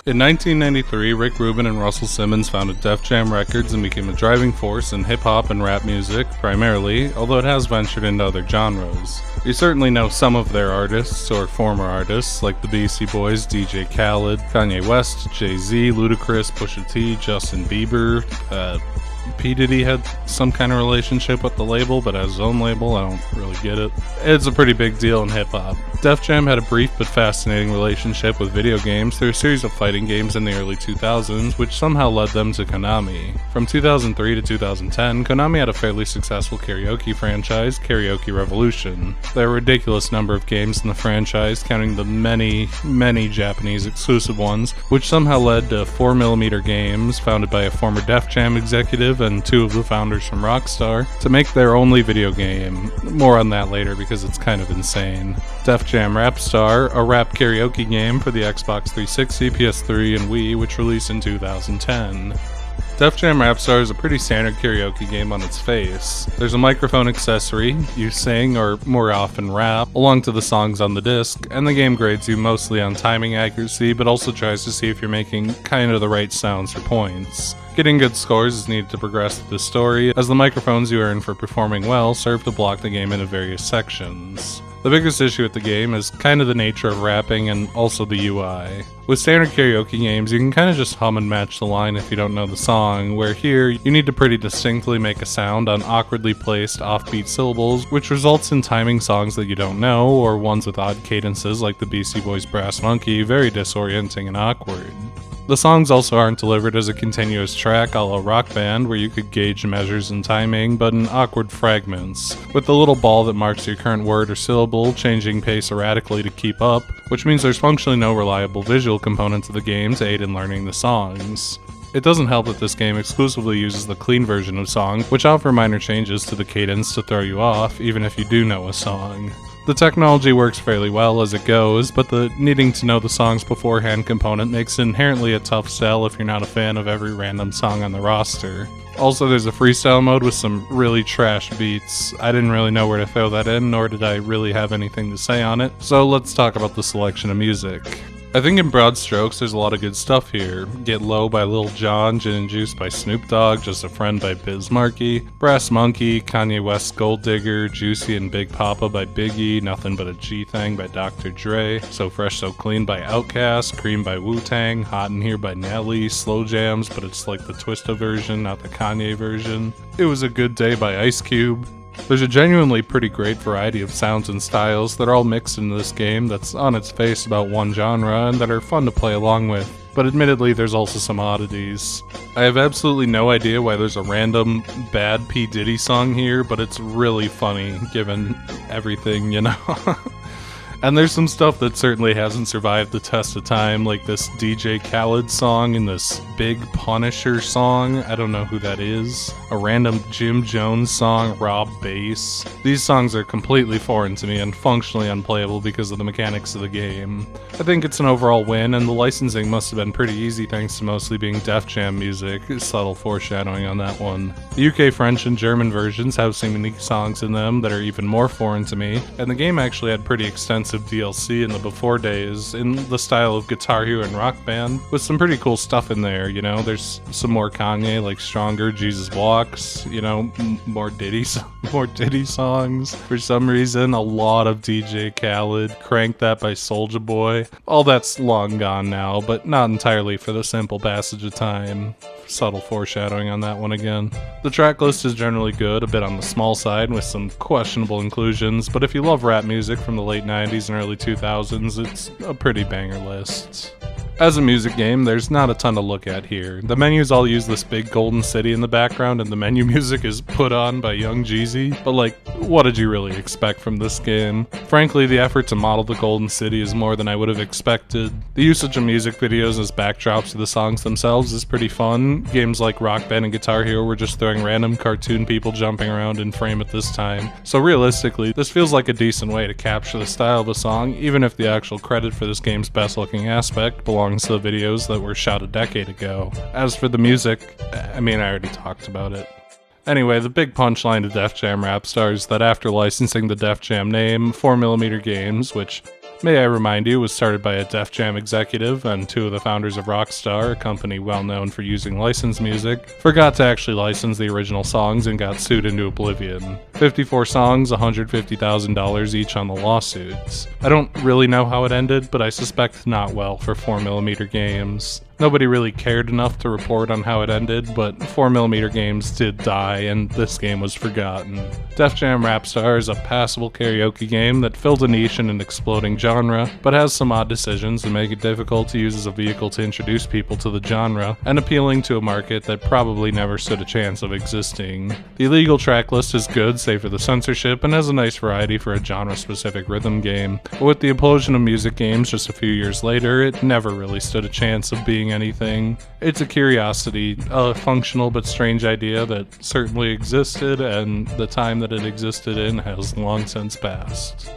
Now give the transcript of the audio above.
In 1993, Rubin and Russell Simmons founded Def Jam Records and became a driving force in hip-hop and rap music, primarily, although it has ventured into other genres. You certainly know some of their artists, or former artists, like the Beastie Boys, DJ Khaled, Kanye West, Jay-Z, Ludacris, Pusha-T, Justin Bieber. P. Diddy had some kind of relationship with the label, but has his own label. I don't really get it. It's a pretty big deal in hip-hop. Def Jam had a brief but fascinating relationship with video games through a series of fighting games in the early 2000s, which somehow led them to Konami. From 2003 to 2010, Konami had a fairly successful karaoke franchise, Karaoke Revolution. There were a ridiculous number of games in the franchise, counting the many Japanese exclusive ones, which somehow led to 4mm Games, founded by a former Def Jam executive and two of the founders from Rockstar, to make their only video game. More on that later because it's kind of insane. Jam Rapstar, a rap karaoke game for the Xbox 360, PS3, and Wii, which released in 2010. Jam Rapstar is a pretty standard karaoke game on its face. There's a microphone accessory, you sing, or more often rap, along to the songs on the disc, and the game grades you mostly on timing accuracy, but also tries to see if you're making kind of the right sounds for points. Getting good scores is needed to progress through the story, as the microphones you earn for performing well serve to block the game into various sections. The biggest issue with the game is kind of the nature of rapping and also the UI. With standard karaoke games, you can kind of just hum and match the line if you don't know the song, where here, you need to pretty distinctly make a sound on awkwardly placed offbeat syllables, which results in timing songs that you don't know, or ones with odd cadences like the Beastie Boys' Brass Monkey, very disorienting and awkward. The songs also aren't delivered as a continuous track a la Rock Band, where you could gauge measures and timing, but in awkward fragments, with the little ball that marks your current word or syllable changing pace erratically to keep up, which means there's functionally no reliable visual component to the game to aid in learning the songs. It doesn't help that this game exclusively uses the clean version of songs, which offer minor changes to the cadence to throw you off, even if you do know a song. The technology works fairly well as it goes, but the needing to know the songs beforehand component makes it inherently a tough sell if you're not a fan of every random song on the roster. Also, there's a freestyle mode with some really trash beats. I didn't really know where to throw that in, nor did I really have anything to say on it, so let's talk about the selection of music. I think in broad strokes there's a lot of good stuff here. Get Low by Lil Jon, Gin and Juice by Snoop Dogg, Just a Friend by Biz Markie, Brass Monkey, Kanye West Gold Digger, Juicy and Big Papa by Biggie, Nothing But a G Thing by Dr. Dre, So Fresh So Clean by Outkast, Cream by Wu-Tang, Hot in Here by Nelly, Slow Jams, but it's like the Twista version, not the Kanye version. It Was a Good Day by Ice Cube. There's a genuinely pretty great variety of sounds and styles that are all mixed into this game that's on its face about one genre and that are fun to play along with, but admittedly there's also some oddities. I have absolutely no idea why there's a random bad P. Diddy song here, but it's really funny given everything, you know? And there's some stuff that certainly hasn't survived the test of time, like this DJ Khaled song and this Big Punisher song, I don't know who that is, a random Jim Jones song, Rob Bass. These songs are completely foreign to me and functionally unplayable because of the mechanics of the game. I think it's an overall win, and the licensing must have been pretty easy thanks to mostly being Def Jam music, subtle foreshadowing on that one. The UK French and German versions have some unique songs in them that are even more foreign to me, and the game actually had pretty extensive DLC in the before days in the style of Guitar Hero and Rock Band, with some pretty cool stuff in there, you know. There's some more Kanye, like Stronger, Jesus Walks, you know, more Diddy songs. For some reason, a lot of DJ Khaled, Crank That by Soulja Boy. All that's long gone now, but not entirely for the simple passage of time. Subtle foreshadowing on that one again. The track list is generally good, a bit on the small side with some questionable inclusions, but if you love rap music from the late 90s and early 2000s, it's a pretty banger list. As a music game, there's not a ton to look at here. The menus all use this big golden city in the background, and the menu music is put on by Young Jeezy, but like, what did you really expect from this game? Frankly, the effort to model the golden city is more than I would have expected. The usage of music videos as backdrops to the songs themselves is pretty fun. Games like Rock Band and Guitar Hero were just throwing random cartoon people jumping around in frame at this time, so realistically, this feels like a decent way to capture the style of the song, even if the actual credit for this game's best looking aspect belongs to the videos that were shot a decade ago. As for the music, I already talked about it. Anyway, the big punchline to Def Jam Rapstar is that after licensing the Def Jam name, 4mm Games, which May I remind you, was started by a Def Jam executive and two of the founders of Rockstar, a company well known for using licensed music, forgot to actually license the original songs and got sued into oblivion. 54 songs, $150,000 each on the lawsuits. I don't really know how it ended, but I suspect not well for 4mm games. Nobody really cared enough to report on how it ended, but 4mm games did die, and this game was forgotten. Def Jam Rapstar is a passable karaoke game that filled a niche in an exploding genre, but has some odd decisions that make it difficult to use as a vehicle to introduce people to the genre, and appealing to a market that probably never stood a chance of existing. The illegal tracklist is good, save for the censorship, and has a nice variety for a genre-specific rhythm game, but with the implosion of music games just a few years later, it never really stood a chance of being anything. It's a curiosity, a functional but strange idea that certainly existed, and the time that it existed in has long since passed.